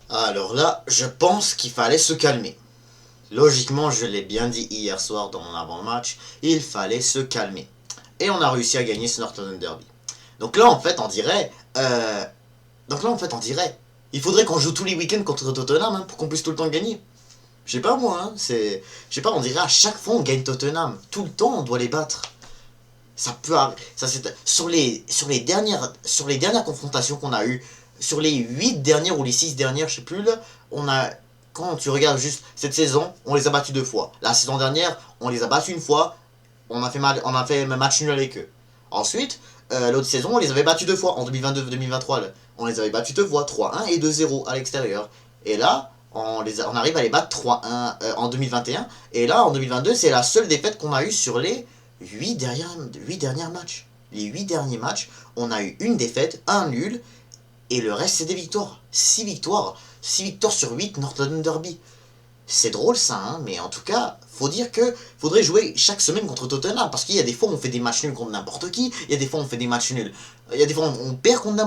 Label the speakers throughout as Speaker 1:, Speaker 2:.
Speaker 1: Alors là, je pense qu'il fallait se calmer. Logiquement, je l'ai bien dit hier soir dans mon avant-match, il fallait se calmer. Et on a réussi à gagner ce North London Derby. Donc là, en fait, on dirait... il faudrait qu'on joue tous les week-ends contre Tottenham pour qu'on puisse tout le temps gagner. Je sais pas moi, je sais pas, on dirait à chaque fois on gagne Tottenham. Tout le temps on doit les battre. Ça peut ça c'est sur les dernières confrontations qu'on a eues, sur les 8 dernières ou les 6 dernières, je sais plus là, on a quand tu regardes juste cette saison, on les a battus 2 fois. La saison dernière, on les a battus une fois, on a fait un match nul avec eux. Ensuite, l'autre saison, on les avait battus 2 fois en 2022-2023 là. On les avait battus 2 fois, 3-1 et 2-0 à l'extérieur. Et là, on arrive à les battre 3-1 en 2021. Et là, en 2022, c'est la seule défaite qu'on a eue sur les 8 derniers matchs. Les 8 derniers matchs, on a eu une défaite, un nul, et le reste, c'est des victoires. 6 victoires. 6 victoires sur 8 North London Derby. C'est drôle ça, hein, mais en tout cas, faut dire que faudrait jouer chaque semaine contre Tottenham, parce qu'il y a des fois on fait des matchs nuls contre n'importe qui, il y a des fois on fait des matchs nuls, il y a des fois on perd contre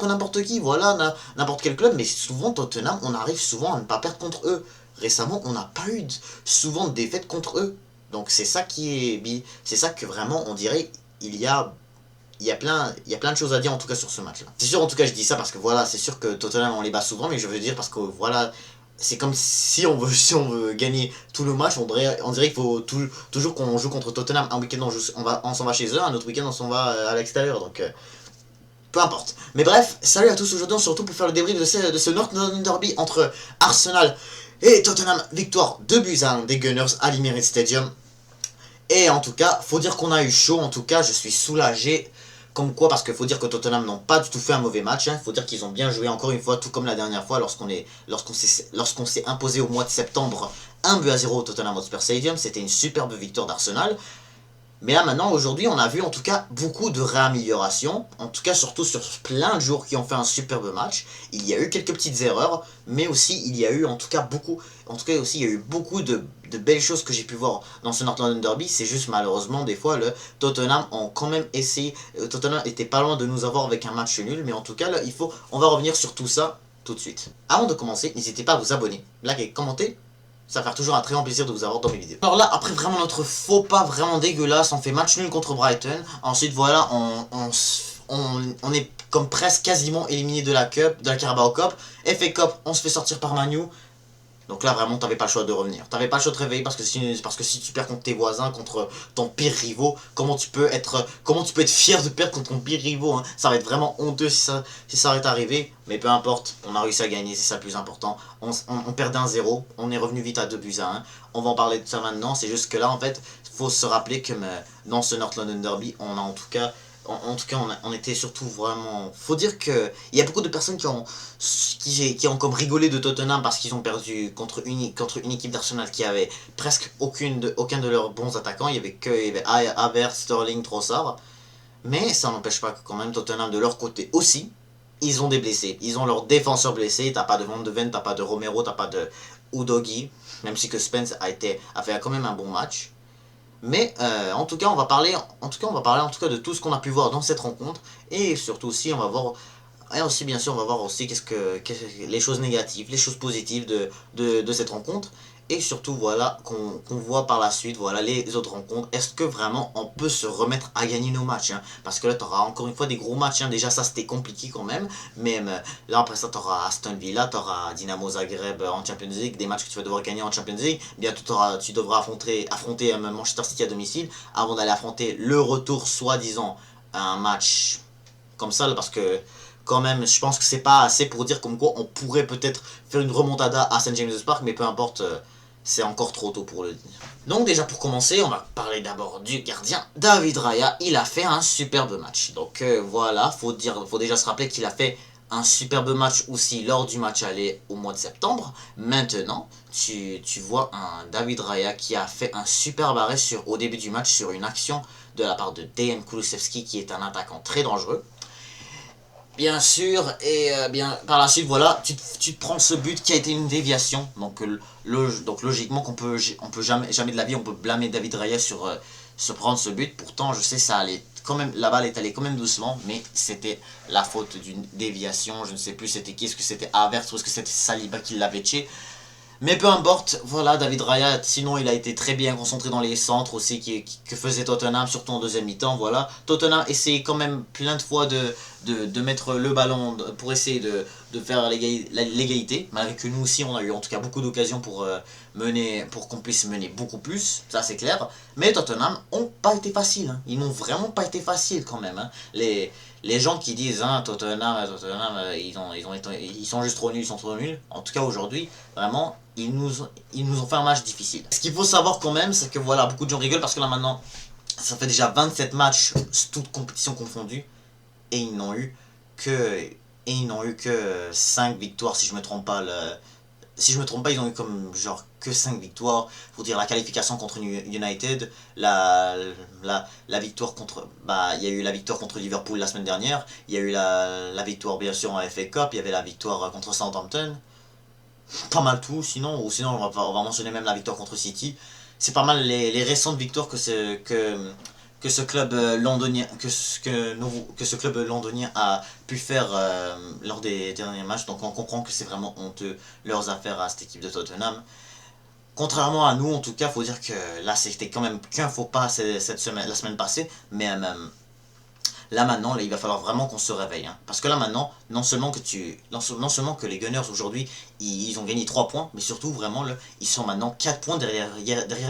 Speaker 1: n'importe qui, voilà, n'importe quel club, mais souvent Tottenham, on arrive souvent à ne pas perdre contre eux. Récemment, on n'a pas eu souvent de défaites contre eux. Donc c'est ça c'est ça que vraiment on dirait, il y a plein de choses à dire en tout cas sur ce match là. C'est sûr en tout cas je dis ça parce que voilà, c'est sûr que Tottenham on les bat souvent, mais je veux dire parce que voilà, c'est comme si si on veut gagner tout le match, on dirait qu'il faut toujours qu'on joue contre Tottenham. Un week-end on s'en va chez eux, un autre week-end on s'en va à l'extérieur, donc peu importe. Mais bref, salut à tous, aujourd'hui on se retrouve pour faire le débrief de ce North London Derby entre Arsenal et Tottenham. Victoire 2-1 des Gunners à l'Emirates Stadium. Et en tout cas, faut dire qu'on a eu chaud, en tout cas je suis soulagé. Comme quoi, parce qu'il faut dire que Tottenham n'ont pas du tout fait un mauvais match. Il faut dire qu'ils ont bien joué encore une fois, tout comme la dernière fois lorsqu'on s'est imposé au mois de septembre 1-0 au Tottenham Hotspur Stadium. C'était une superbe victoire d'Arsenal. Mais là maintenant, aujourd'hui, on a vu en tout cas beaucoup de réaméliorations. En tout cas, surtout sur plein de joueurs qui ont fait un superbe match. Il y a eu quelques petites erreurs, mais aussi il y a eu en tout cas aussi il y a eu beaucoup de belles choses que j'ai pu voir dans ce North London Derby. C'est juste malheureusement des fois le Tottenham ont quand même essayé. Tottenham était pas loin de nous avoir avec un match nul, mais en tout cas là, on va revenir sur tout ça tout de suite. Avant de commencer, n'hésitez pas à vous abonner, liker, commenter. Ça va faire toujours un très grand plaisir de vous avoir dans mes vidéos. Alors là, après vraiment notre faux pas vraiment dégueulasse, on fait match nul contre Brighton. Ensuite, voilà, on est comme presque quasiment éliminé de la Carabao Cup. FA Cup, on se fait sortir par Manu. Donc là, vraiment, t'avais pas le choix de revenir. T'avais pas le choix de te réveiller parce que si tu perds contre tes voisins, contre ton pire rivaux, comment tu peux être fier de perdre contre ton pire rivaux, hein. Ça va être vraiment honteux si ça est arrivé. Mais peu importe, on a réussi à gagner, c'est ça le plus important. On perdait 1-0, on est revenu vite à 2-1. On va en parler de ça maintenant. C'est juste que là, en fait, faut se rappeler que dans ce North London Derby, on a en tout cas... on était surtout vraiment... Faut dire que il y a beaucoup de personnes qui ont comme rigolé de Tottenham parce qu'ils ont perdu contre une équipe d'Arsenal qui avait presque aucun de leurs bons attaquants. Il y avait Havertz, Sterling, Trossard. Mais ça n'empêche pas que quand même Tottenham de leur côté aussi, ils ont des blessés. Ils ont leurs défenseurs blessés. T'as pas de Van de Ven, t'as pas de Romero, t'as pas de Udogie. Même si que Spence a fait quand même un bon match. Mais en tout cas, on va parler de tout ce qu'on a pu voir dans cette rencontre. Et surtout aussi, on va voir... Et aussi, bien sûr, on va voir aussi les choses négatives, les choses positives de cette rencontre. Et surtout, voilà, qu'on voit par la suite, voilà, les autres rencontres. Est-ce que vraiment on peut se remettre à gagner nos matchs, hein? Parce que là, tu auras encore une fois des gros matchs, hein. Déjà, ça, c'était compliqué quand même. Mais là, après ça, tu auras Aston Villa, tu auras Dynamo Zagreb en Champions League, des matchs que tu vas devoir gagner en Champions League. Bientôt, tu devras affronter Manchester City à domicile avant d'aller affronter le retour, soi-disant, un match comme ça, là, parce que quand même, je pense que c'est pas assez pour dire comme quoi on pourrait peut-être faire une remontada à St James's Park, mais peu importe, c'est encore trop tôt pour le dire. Donc déjà pour commencer, on va parler d'abord du gardien David Raya. Il a fait un superbe match. Donc voilà, faut déjà se rappeler qu'il a fait un superbe match aussi lors du match aller au mois de septembre. Maintenant, tu vois un David Raya qui a fait un superbe arrêt au début du match sur une action de la part de Dejan Kulusevski, qui est un attaquant très dangereux. Bien sûr, et bien par la suite, voilà, tu te prends ce but qui a été une déviation. Donc logiquement on peut jamais de la vie on peut blâmer David Raya se prendre ce but. Pourtant, je sais, ça allait quand même, la balle est allée quand même doucement, mais c'était la faute d'une déviation. Je ne sais plus c'était qui, est-ce que c'était Havertz ou est-ce que c'était Saliba qui l'avait tué. Mais peu importe, voilà, David Raya, sinon il a été très bien concentré dans les centres aussi que faisait Tottenham, surtout en deuxième mi-temps, voilà. Tottenham essayait quand même plein de fois de mettre le ballon pour essayer de faire l'égalité, malgré que nous aussi on a eu en tout cas beaucoup d'occasions pour qu'on puisse mener beaucoup plus, ça c'est clair. Mais Tottenham ont pas été faciles, hein. Ils n'ont vraiment pas été faciles quand même, hein. Les gens qui disent hein, Tottenham, ils sont juste trop nuls, ils sont trop nuls. En tout cas aujourd'hui, vraiment, ils nous ont fait un match difficile. Ce qu'il faut savoir quand même, c'est que voilà, beaucoup de gens rigolent parce que là maintenant, ça fait déjà 27 matchs, toutes compétitions confondues, et ils n'ont eu que 5 victoires si je me trompe pas. Si je me trompe pas, ils ont eu comme genre que 5 victoires. Faut dire la qualification contre United, la victoire contre. Bah, il y a eu la victoire contre Liverpool la semaine dernière. Il y a eu la victoire bien sûr en FA Cup. Il y avait la victoire contre Southampton. Pas mal tout, sinon. Ou sinon, on va mentionner même la victoire contre City. C'est pas mal les récentes victoires que ce club londonien que ce club londonien a pu faire lors des derniers matchs. Donc on comprend que c'est vraiment honteux leurs affaires à cette équipe de Tottenham. Contrairement à nous, en tout cas, faut dire que là c'était quand même qu'un faux pas cette semaine, la semaine passée, mais là maintenant, là, il va falloir vraiment qu'on se réveille. Hein. Parce que là maintenant, non seulement que les Gunners aujourd'hui, ils ont gagné 3 points, mais surtout vraiment, là, ils sont maintenant 4 points derrière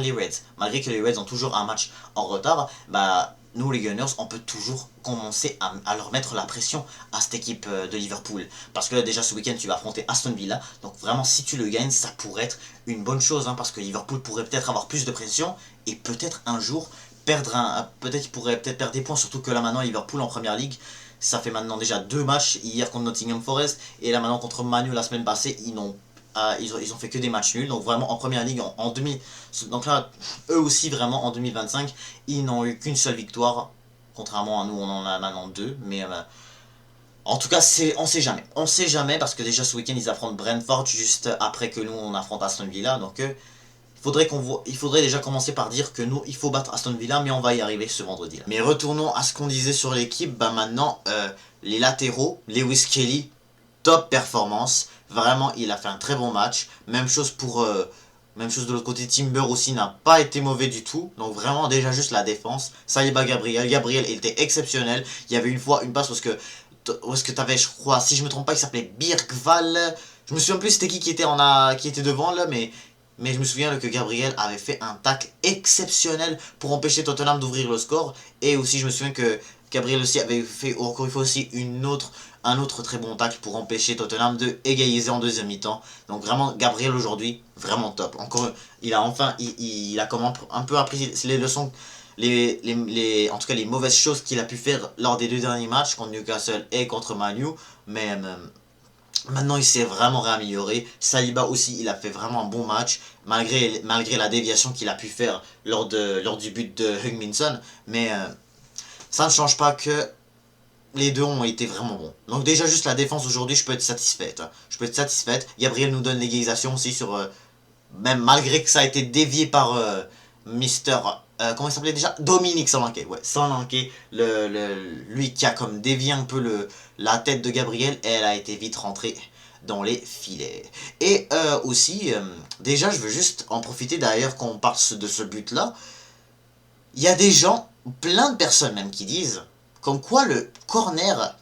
Speaker 1: les Reds. Malgré que les Reds ont toujours un match en retard, bah nous les Gunners, on peut toujours commencer à leur mettre la pression à cette équipe de Liverpool. Parce que là, déjà ce week-end, tu vas affronter Aston Villa. Donc vraiment, si tu le gagnes, ça pourrait être une bonne chose. Hein, parce que Liverpool pourrait peut-être avoir plus de pression et peut-être un jour peut-être il pourrait peut-être perdre des points, surtout que là maintenant Liverpool en première ligue, ça fait maintenant déjà 2 matchs, hier contre Nottingham Forest et là maintenant contre Manu la semaine passée, ils ont fait que des matchs nuls, donc vraiment en première ligue donc là eux aussi vraiment en 2025 ils n'ont eu qu'une seule victoire, contrairement à nous on en a maintenant 2, mais en tout cas on sait jamais parce que déjà ce week-end ils affrontent Brentford juste après que nous on affronte Aston Villa, donc il faudrait déjà commencer par dire que nous, il faut battre Aston Villa, mais on va y arriver ce vendredi là. Mais retournons à ce qu'on disait sur l'équipe, bah maintenant, les latéraux, Lewis Kelly, top performance, vraiment il a fait un très bon match, même chose de l'autre côté, Timber aussi n'a pas été mauvais du tout, donc vraiment déjà juste la défense, Saliba Gabriel était exceptionnel, il y avait une fois une passe où est-ce que t'avais, je crois, si je me trompe pas, il s'appelait Birkval, je me souviens plus c'était qui était devant là, mais je me souviens que Gabriel avait fait un tacle exceptionnel pour empêcher Tottenham d'ouvrir le score. Et aussi, je me souviens que Gabriel aussi avait fait, encore une fois aussi, un autre très bon tacle pour empêcher Tottenham de égaliser en deuxième mi-temps. Donc vraiment, Gabriel aujourd'hui, vraiment top. Encore, il a comment un peu appris les leçons, en tout cas les mauvaises choses qu'il a pu faire lors des 2 derniers matchs contre Newcastle et contre Man U. Mais maintenant, il s'est vraiment réamélioré. Saliba aussi, il a fait vraiment un bon match, malgré la déviation qu'il a pu faire lors du but de Heung-min Son. Mais ça ne change pas que les deux ont été vraiment bons. Donc déjà, juste la défense aujourd'hui, je peux être satisfaite. Hein. Je peux être satisfaite. Gabriel nous donne l'égalisation aussi même malgré que ça a été dévié par Mister... comment il s'appelait déjà, Dominique Solanke, ouais, Solanke, lui qui a comme dévié un peu la tête de Gabriel, et elle a été vite rentrée dans les filets. Et aussi, déjà je veux juste en profiter d'ailleurs qu'on parle de ce but là, il y a des gens, plein de personnes même qui disent, comme quoi le corner,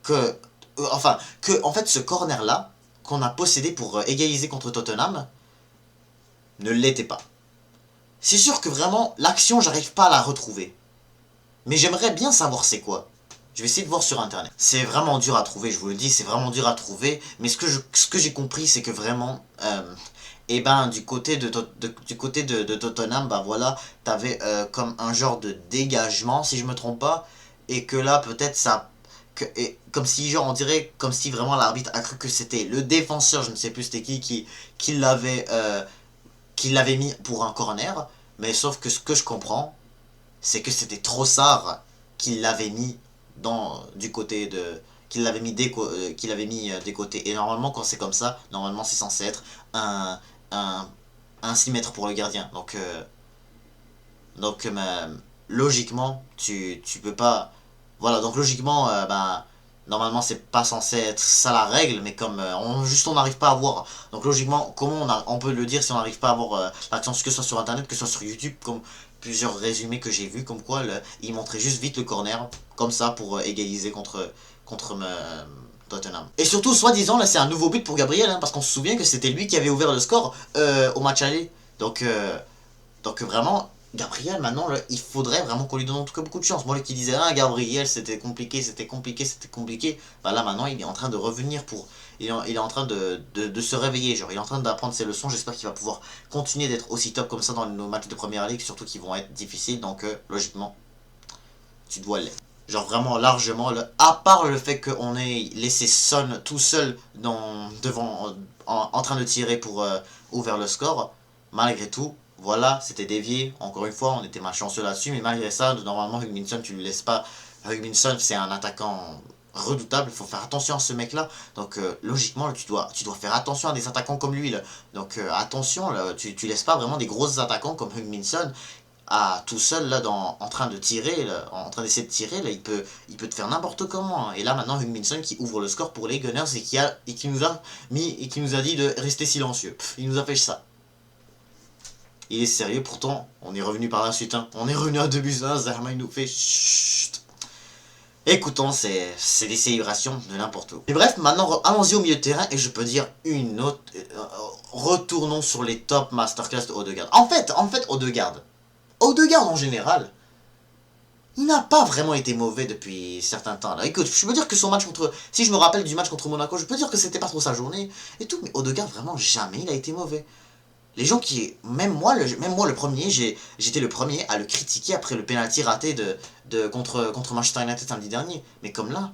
Speaker 1: en fait ce corner là, qu'on a possédé pour égaliser contre Tottenham, ne l'était pas. C'est sûr que vraiment, l'action, j'arrive pas à la retrouver. Mais j'aimerais bien savoir c'est quoi. Je vais essayer de voir sur internet. C'est vraiment dur à trouver, je vous le dis, c'est vraiment dur à trouver. Mais ce que j'ai compris, c'est que vraiment, et ben du côté de Tottenham, bah voilà, t'avais comme un genre de dégagement, si je me trompe pas. Et que là, peut-être ça... comme si, genre, on dirait, comme si vraiment l'arbitre a cru que c'était le défenseur, je ne sais plus c'était qui l'avait mis pour un corner, mais sauf que ce que je comprends, c'est que c'était Trossard qui l'avait mis du côté de des côtés. Et normalement, quand c'est comme ça, normalement c'est censé être un 6 mètres pour le gardien. Donc logiquement, tu peux pas... Voilà, donc logiquement, ben, normalement c'est pas censé être ça la règle, mais comme on n'arrive pas à voir. Donc logiquement, comment on peut le dire si on n'arrive pas à voir l'action, que ce soit sur internet, que ce soit sur YouTube, comme plusieurs résumés que j'ai vus, comme quoi il montrait juste vite le corner, comme ça pour égaliser contre Tottenham. Et surtout, soi-disant, là c'est un nouveau but pour Gabriel, hein, parce qu'on se souvient que c'était lui qui avait ouvert le score au match aller. Donc vraiment, Gabriel, maintenant, là, il faudrait vraiment qu'on lui donne en tout cas beaucoup de chance. Moi, qui disait, ah, Gabriel, c'était compliqué, c'était compliqué, c'était compliqué. Bah là, maintenant, il est en train de revenir pour... Il est en train de se réveiller, genre, il est en train d'apprendre ses leçons. J'espère qu'il va pouvoir continuer d'être aussi top comme ça dans nos matchs de première ligue, surtout qui vont être difficiles. Donc, logiquement, tu dois l'être. Genre vraiment largement, là, à part le fait qu'on ait laissé Son tout seul devant, en train de tirer pour ouvrir le score, malgré tout, voilà, c'était dévié. Encore une fois, on était malchanceux là-dessus, mais malgré ça, normalement, Hugminson, tu ne le laisses pas. Hugminson, c'est un attaquant redoutable, il faut faire attention à ce mec-là. Donc, logiquement, tu dois faire attention à des attaquants comme lui. Là. Donc, attention, là, tu laisses pas vraiment des gros attaquants comme Hugminson tout seul là en train de tirer, là, en train d'essayer de tirer, là, il peut te faire n'importe comment. Hein. Et là maintenant Hugminson qui ouvre le score pour les Gunners et qui nous a dit de rester silencieux. Il nous a fait ça. Il est sérieux, pourtant on est revenu par la suite. Hein. On est revenu à 2-1, Zermain il nous fait chut. Écoutons, c'est des célébrations de n'importe où. Et bref, maintenant allons-y au milieu de terrain et je peux dire une autre. Retournons sur les top masterclass de Odegaard. En fait, Odegaard en général, il n'a pas vraiment été mauvais depuis certains temps là. Écoute, je peux dire que son match contre... Si je me rappelle du match contre Monaco, je peux dire que c'était pas trop sa journée et tout, mais Odegaard vraiment jamais il a été mauvais. Les gens qui... Même moi le premier, j'étais le premier à le critiquer après le penalty raté contre Manchester United samedi dernier. Mais comme là,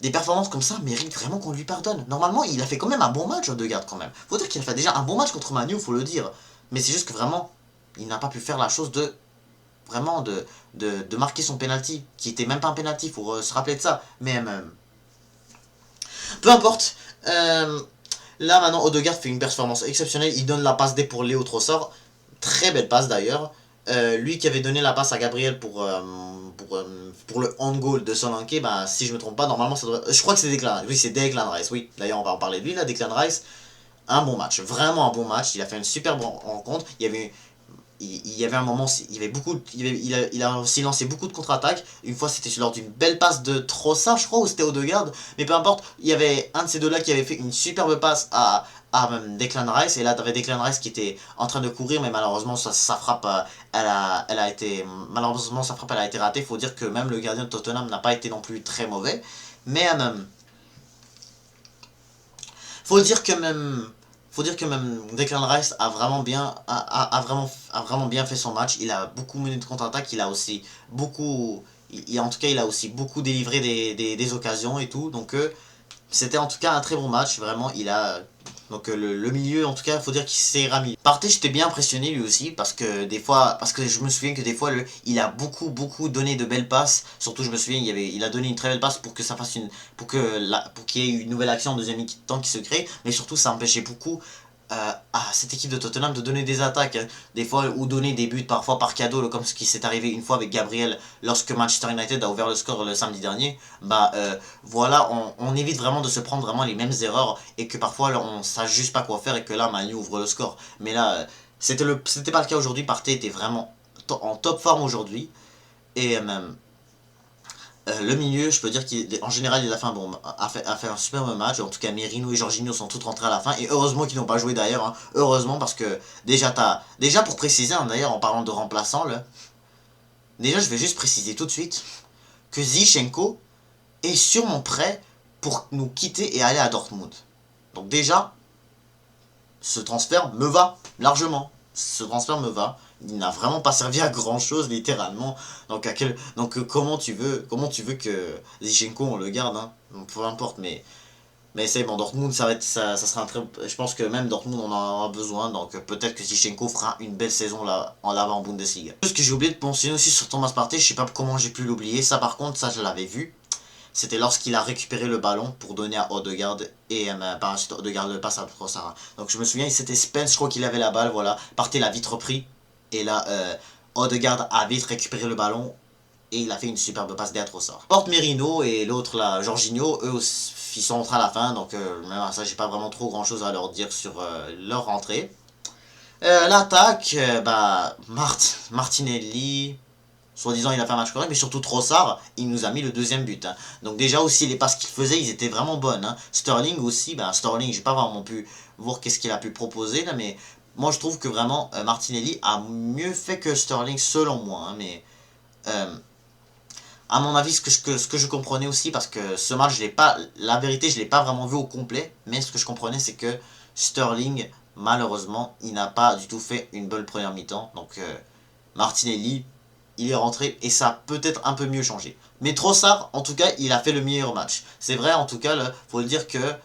Speaker 1: des performances comme ça méritent vraiment qu'on lui pardonne. Normalement, il a fait quand même un bon match Odegaard quand même. Faut dire qu'il a fait déjà un bon match contre Manu, faut le dire. Mais c'est juste que vraiment, il n'a pas pu faire la chose de marquer son penalty, qui était même pas un penalty, faut se rappeler de ça. Mais peu importe. Là maintenant, Odegaard fait une performance exceptionnelle. Il donne la passe D pour Léo Trossard. Très belle passe d'ailleurs. Lui qui avait donné la passe à Gabriel pour le hand goal de Solanke, bah, si je me trompe pas, normalement ça doit... Je crois que c'est Declan Rice. Oui, c'est Declan Rice. Oui, d'ailleurs on va en parler de lui là, Declan Rice. Un bon match, vraiment un bon match. Il a fait une super bonne rencontre. Il y avait un moment, il a aussi lancé beaucoup de contre-attaques. Une fois, c'était lors d'une belle passe de Trossard, je crois, ou c'était Odegaard. Mais peu importe, il y avait un de ces deux-là qui avait fait une superbe passe à Declan Rice. Et là, tu avais Declan Rice qui était en train de courir, mais malheureusement, sa frappe, malheureusement, sa frappe, elle a été ratée. Il faut dire que même le gardien de Tottenham n'a pas été non plus très mauvais. Mais faut dire que même Declan Rice a vraiment bien fait son match. Il a beaucoup mené de contre-attaque. Il a aussi beaucoup... en tout cas, il a aussi beaucoup délivré des occasions et tout. Donc, c'était en tout cas un très bon match. Vraiment, il a... Donc, le milieu, en tout cas, il faut dire qu'il s'est ramené. Partey, j'étais bien impressionné lui aussi. Parce que je me souviens que des fois, il a beaucoup donné de belles passes. Surtout, je me souviens, il a donné une très belle passe pour que ça fasse pour qu'il y ait une nouvelle action en deuxième mi-temps qui se crée. Mais surtout, ça empêchait beaucoup à cette équipe de Tottenham de donner des attaques, hein. Des fois, ou donner des buts parfois par cadeau, comme ce qui s'est arrivé une fois avec Gabriel lorsque Manchester United a ouvert le score le samedi dernier. Bah voilà, on évite vraiment de se prendre vraiment les mêmes erreurs et que parfois là, on ne sache juste pas quoi faire et que là Manu ouvre le score. Mais là, c'était pas le cas aujourd'hui. Partey était vraiment en top forme aujourd'hui et même le milieu, je peux dire qu'en général, il a fait un superbe match. En tout cas, Merino et Jorginho sont tous rentrés à la fin. Et heureusement qu'ils n'ont pas joué d'ailleurs. Hein. Heureusement parce que déjà pour préciser, hein, d'ailleurs en parlant de remplaçants, là, déjà je vais juste préciser tout de suite que Zinchenko est sûrement prêt pour nous quitter et aller à Dortmund. Donc déjà, ce transfert me va largement. Ce transfert me va. Il n'a vraiment pas servi à grand chose littéralement. Donc comment tu veux que Zinchenko on le garde, hein. Donc, peu importe, mais c'est bon. Dortmund ça sera un très... Je pense que même Dortmund on en aura besoin. Donc peut-être que Zinchenko fera une belle saison là en Bundesliga. Ce que j'ai oublié de mentionner aussi sur Thomas Partey, je sais pas comment j'ai pu l'oublier. Ça par contre, ça je l'avais vu. C'était lorsqu'il a récupéré le ballon pour donner à Odegaard et par ensuite Odegaard le passe à Trossard. Donc je me souviens, c'était Spence, je crois qu'il avait la balle, voilà. Partey l'a vite repris. Et là, Odegaard a vite récupéré le ballon et il a fait une superbe passe à Trossard. Porte Merino et l'autre là, Jorginho, eux aussi, ils sont entrés à la fin, donc même à ça j'ai pas vraiment trop grand chose à leur dire sur leur rentrée. L'attaque, Martinelli, soi-disant il a fait un match correct, mais surtout Trossard, il nous a mis le deuxième but. Hein. Donc déjà aussi les passes qu'il faisait, ils étaient vraiment bonnes. Hein. Sterling aussi, Sterling, j'ai pas vraiment pu voir qu'est-ce qu'il a pu proposer là, mais moi je trouve que vraiment Martinelli a mieux fait que Sterling selon moi. Hein, mais à mon avis, ce que je comprenais aussi, parce que ce match, je l'ai pas, la vérité, je l'ai pas vraiment vu au complet, mais ce que je comprenais, c'est que Sterling, malheureusement, il n'a pas du tout fait une bonne première mi-temps. Donc Martinelli, il est rentré et ça a peut-être un peu mieux changé. Mais Trossard, en tout cas, il a fait le meilleur match. C'est vrai, en tout cas, il faut le dire que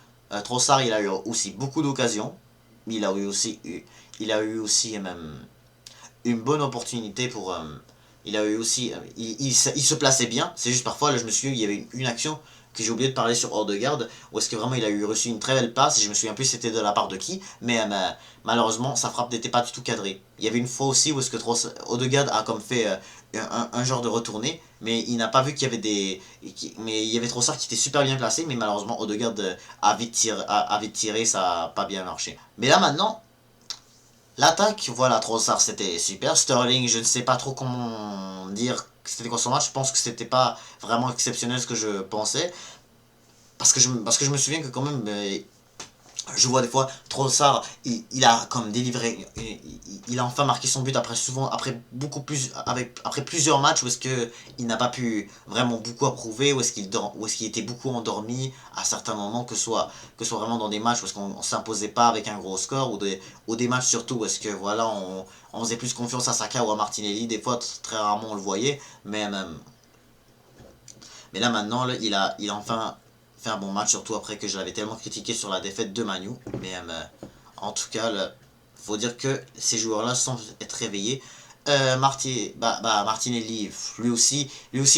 Speaker 1: Trossard, il a eu aussi beaucoup d'occasions. Il a eu aussi même une bonne opportunité pour... il a eu aussi... il se plaçait bien. C'est juste parfois, là, je me souviens, il y avait une action que j'ai oublié de parler sur Odegaard, où est-ce que vraiment il a eu reçu une très belle passe, et je me souviens plus c'était de la part de qui, mais malheureusement sa frappe n'était pas du tout cadrée. Il y avait une fois aussi où est-ce que Odegaard a comme fait un genre de retournée, mais il n'a pas vu qu'il y avait des... mais il y avait Trossard qui était super bien placé, mais malheureusement Odegaard a vite tiré, ça n'a pas bien marché. Mais là maintenant, l'attaque, voilà, Trossard c'était super. Sterling, je ne sais pas trop comment dire c'était quoi son match. Je pense que c'était pas vraiment exceptionnel ce que je pensais. Parce que je me souviens que quand même, je vois des fois Trossard, il a comme délivré, il a enfin marqué son but après souvent, après plusieurs matchs où est-ce que il n'a pas pu vraiment beaucoup approuver, où est-ce qu'il était beaucoup endormi à certains moments, que ce soit vraiment dans des matchs où est-ce qu'on s'imposait pas avec un gros score, ou des matchs surtout où est-ce que voilà on faisait plus confiance à Saka ou à Martinelli, des fois très rarement on le voyait, mais là maintenant là, il a enfin fait un bon match, surtout après que je l'avais tellement critiqué sur la défaite de Manu. Mais en tout cas, il faut dire que ces joueurs-là semblent être réveillés. Martinelli, lui aussi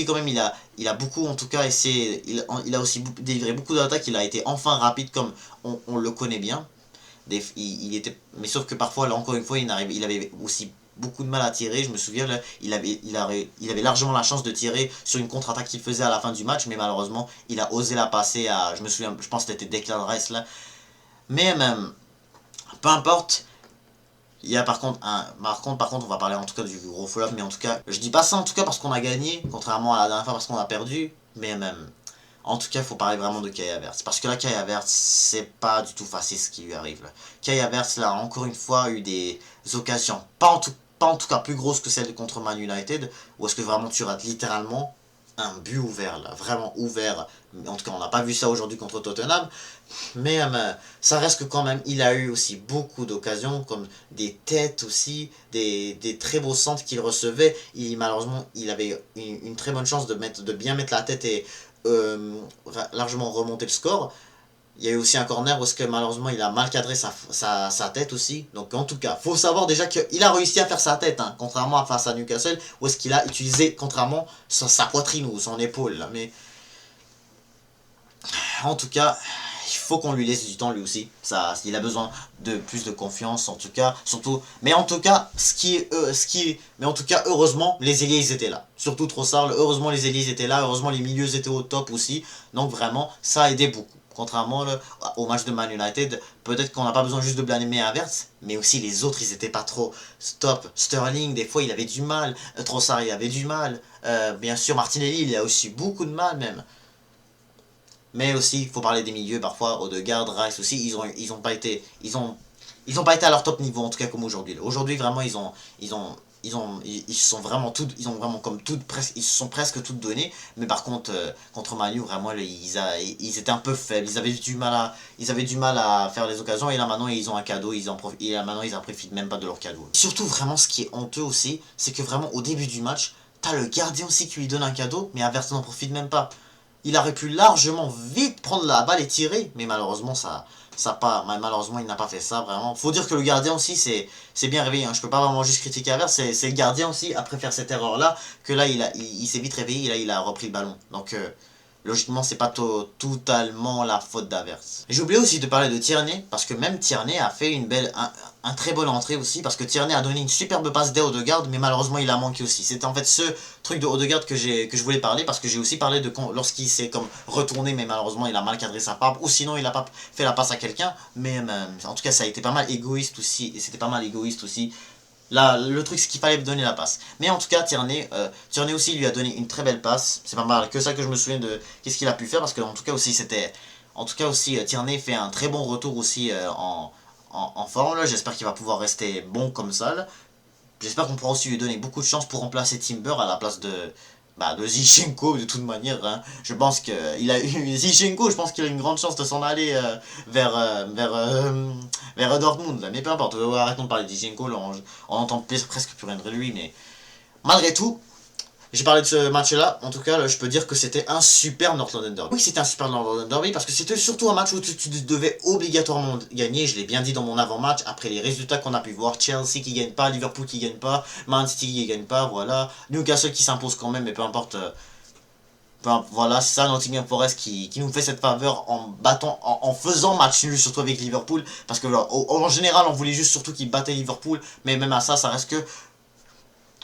Speaker 1: quand même, il a beaucoup en tout cas essayé, il a aussi délivré beaucoup d'attaques, il a été enfin rapide comme on le connaît bien. Il était, mais sauf que parfois, là encore une fois, il avait aussi beaucoup de mal à tirer. Je me souviens, là, il avait largement la chance de tirer sur une contre-attaque qu'il faisait à la fin du match, mais malheureusement, il a osé la passer à, je me souviens, je pense que c'était Declan Rice là. Mais même, peu importe. Il y a par contre, on va parler en tout cas du gros flop, mais en tout cas, je dis pas ça en tout cas parce qu'on a gagné, contrairement à la dernière fois parce qu'on a perdu, mais même, en tout cas, il faut parler vraiment de Kai Havertz. Parce que là, Kai Havertz, c'est pas du tout facile ce qui lui arrive. Là. Kai Havertz, là, encore une fois, a eu des occasions, pas en tout cas plus grosses que celles contre Man United, où est-ce que vraiment tu rates littéralement un but ouvert, là, vraiment ouvert. En tout cas, on n'a pas vu ça aujourd'hui contre Tottenham. Mais ça reste que quand même, il a eu aussi beaucoup d'occasions, comme des têtes aussi, des très beaux centres qu'il recevait. Malheureusement, il avait une très bonne chance de bien mettre la tête et largement remonter le score. Il y a eu aussi un corner où est-ce que malheureusement il a mal cadré sa tête aussi. Donc en tout cas, faut savoir déjà qu'il a réussi à faire sa tête, hein, contrairement à face à Newcastle, où est-ce qu'il a utilisé contrairement sa poitrine ou son épaule. Là. Mais en tout cas, il faut qu'on lui laisse du temps lui aussi. Il a besoin de plus de confiance en tout cas, surtout. Mais en tout cas, mais en tout cas, heureusement, les ailiers ils étaient là. Surtout Trossard, heureusement les ailiers étaient là, heureusement les milieux étaient au top aussi. Donc vraiment, ça a aidé beaucoup. Contrairement au match de Man United, peut-être qu'on n'a pas besoin juste de blâmer Havertz, mais aussi les autres, ils étaient pas trop stop. Sterling, des fois, il avait du mal. Trossard, il avait du mal. Bien sûr, Martinelli, il a aussi beaucoup de mal même. Mais aussi, il faut parler des milieux, parfois, Odegaard, Rice aussi, ils ont pas été à leur top niveau, en tout cas comme aujourd'hui. Aujourd'hui, vraiment, ils sont vraiment ils ont vraiment comme ils se sont presque toutes données, mais par contre, contre Manu, vraiment, ils étaient un peu faibles, ils avaient du mal à faire les occasions, et là maintenant, ils ont un cadeau, et là maintenant, ils en profitent même pas de leur cadeau. Surtout, vraiment, ce qui est honteux aussi, c'est que vraiment, au début du match, t'as le gardien aussi qui lui donne un cadeau, mais Havertz n'en profite même pas. Il aurait pu largement vite prendre la balle et tirer, mais malheureusement malheureusement il n'a pas fait ça vraiment. Faut dire que le gardien aussi c'est bien réveillé, hein. Je peux pas vraiment juste critiquer Havertz, c'est le gardien aussi après faire cette erreur là que là il s'est vite réveillé et là il a repris le ballon. Donc logiquement c'est pas totalement la faute d'Havertz. J'ai oublié aussi de parler de Tierney parce que même Tierney a fait un très bonne entrée aussi, parce que Tierney a donné une superbe passe d'E Odegaard, mais malheureusement il a manqué aussi. C'était en fait ce truc de Odegaard que je voulais parler, parce que j'ai aussi parlé de lorsqu'il s'est comme retourné, mais malheureusement il a mal cadré sa passe, ou sinon il a pas fait la passe à quelqu'un, mais en tout cas ça a été pas mal égoïste aussi, et c'était pas mal égoïste aussi. Là, le truc, c'est qu'il fallait donner la passe. Mais en tout cas, Tierney aussi lui a donné une très belle passe. C'est pas mal que ça que je me souviens de qu'est-ce qu'il a pu faire, parce que en tout cas aussi, Tierney fait un très bon retour aussi en forme. J'espère qu'il va pouvoir rester bon comme ça. J'espère qu'on pourra aussi lui donner beaucoup de chance pour remplacer Timber à la place de Zinchenko de toute manière. Hein. Je pense qu'il a eu Zinchenko, je pense qu'il a une grande chance de s'en aller vers Dortmund. Là. Mais peu importe, arrêtons de parler de Zinchenko, là, on entend presque plus rien de lui. Mais malgré tout, j'ai parlé de ce match-là, en tout cas, là, je peux dire que c'était un super North London Derby. Oui, c'était un super North London Derby parce que c'était surtout un match où tu devais obligatoirement gagner. Je l'ai bien dit dans mon avant-match, après les résultats qu'on a pu voir. Chelsea qui gagne pas, Liverpool qui gagne pas, Man City qui gagne pas, voilà. Newcastle qui s'impose quand même, mais peu importe. Voilà, c'est ça, Nottingham Forest qui nous fait cette faveur en faisant match nul, surtout avec Liverpool. Parce que en général, on voulait juste surtout qu'ils battaient Liverpool, mais même à ça, ça reste que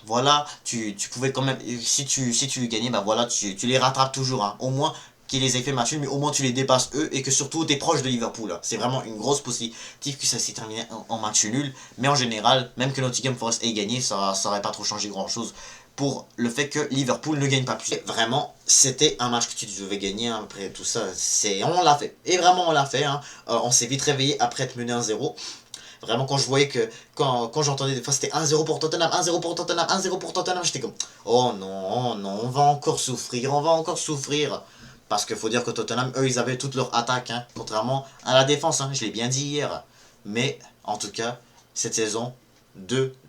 Speaker 1: voilà, tu pouvais quand même, si tu gagnais, bah voilà, tu les rattrapes toujours, hein. Au moins qu'ils les aient fait match nul, mais au moins tu les dépasses eux, et que surtout t'es proche de Liverpool, hein. C'est vraiment une grosse positive que ça s'est terminé en match nul, mais en général, même que Nottingham Forest ait gagné, ça aurait pas trop changé grand chose pour le fait que Liverpool ne gagne pas plus. Et vraiment, c'était un match que tu devais gagner, hein, après tout ça, on l'a fait, et vraiment on l'a fait, hein. On s'est vite réveillé après être mené 1-0. Vraiment, quand je voyais que. Quand j'entendais des fois c'était 1-0 pour Tottenham, 1-0 pour Tottenham, 1-0 pour Tottenham, j'étais comme oh non, oh non, on va encore souffrir, on va encore souffrir. Parce qu'il faut dire que Tottenham, eux, ils avaient toute leur attaque, hein, contrairement à la défense, hein, je l'ai bien dit hier. Mais en tout cas, cette saison,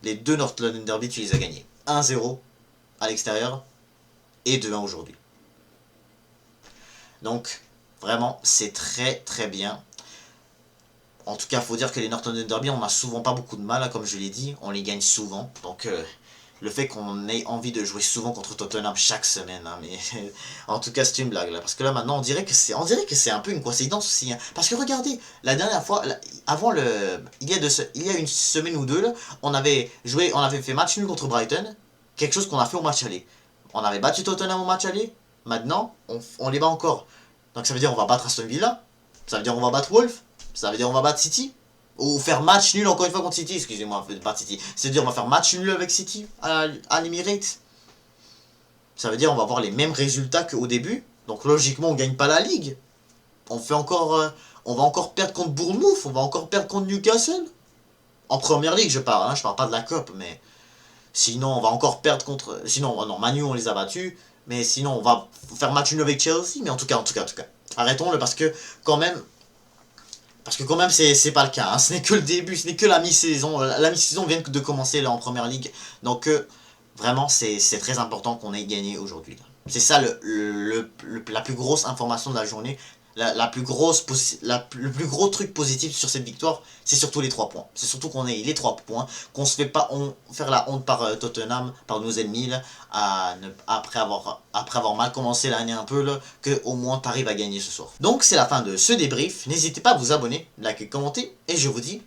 Speaker 1: les deux North London Derby, tu les as gagnés. 1-0 à l'extérieur et 2-1 aujourd'hui. Donc, vraiment, c'est très très bien. En tout cas, il faut dire que les North London Derby, on n'a souvent pas beaucoup de mal, hein, comme je l'ai dit, on les gagne souvent. Donc, le fait qu'on ait envie de jouer souvent contre Tottenham chaque semaine, hein, mais en tout cas, c'est une blague là. Parce que là, maintenant, on dirait que c'est un peu une coïncidence aussi. Hein. Parce que regardez, la dernière fois, il y a une semaine ou deux, là, on avait fait match nul contre Brighton, quelque chose qu'on a fait au match aller. On avait battu Tottenham au match aller, maintenant, on les bat encore. Donc, ça veut dire on va battre Aston Villa, ça veut dire on va battre Wolves. Ça veut dire on va battre City. Ou faire match nul encore une fois contre City. Excusez-moi, battre City. C'est-à-dire on va faire match nul avec City à l'Emirates. Ça veut dire on va avoir les mêmes résultats qu'au début. Donc logiquement on gagne pas la Ligue. On va encore perdre contre Bournemouth. On va encore perdre contre Newcastle. En première ligue je parle, hein, je parle pas de la Coupe. Mais sinon on va encore perdre contre... Sinon, non, Manu on les a battus. Mais sinon on va faire match nul avec Chelsea. Mais en tout cas. Arrêtons-le parce que quand même... c'est pas le cas, hein. Ce n'est que le début, ce n'est que la mi-saison. La mi-saison vient de commencer là en première ligue. Donc vraiment c'est très important qu'on ait gagné aujourd'hui. C'est ça la plus grosse information de la journée. Le plus gros truc positif sur cette victoire, c'est surtout les 3 points. C'est surtout qu'on ait les 3 points, qu'on se fait pas faire la honte par Tottenham, par nos ennemis, là, après avoir mal commencé l'année un peu, là, que au moins t'arrives à gagner ce soir. Donc c'est la fin de ce débrief. N'hésitez pas à vous abonner, liker, commenter, et je vous dis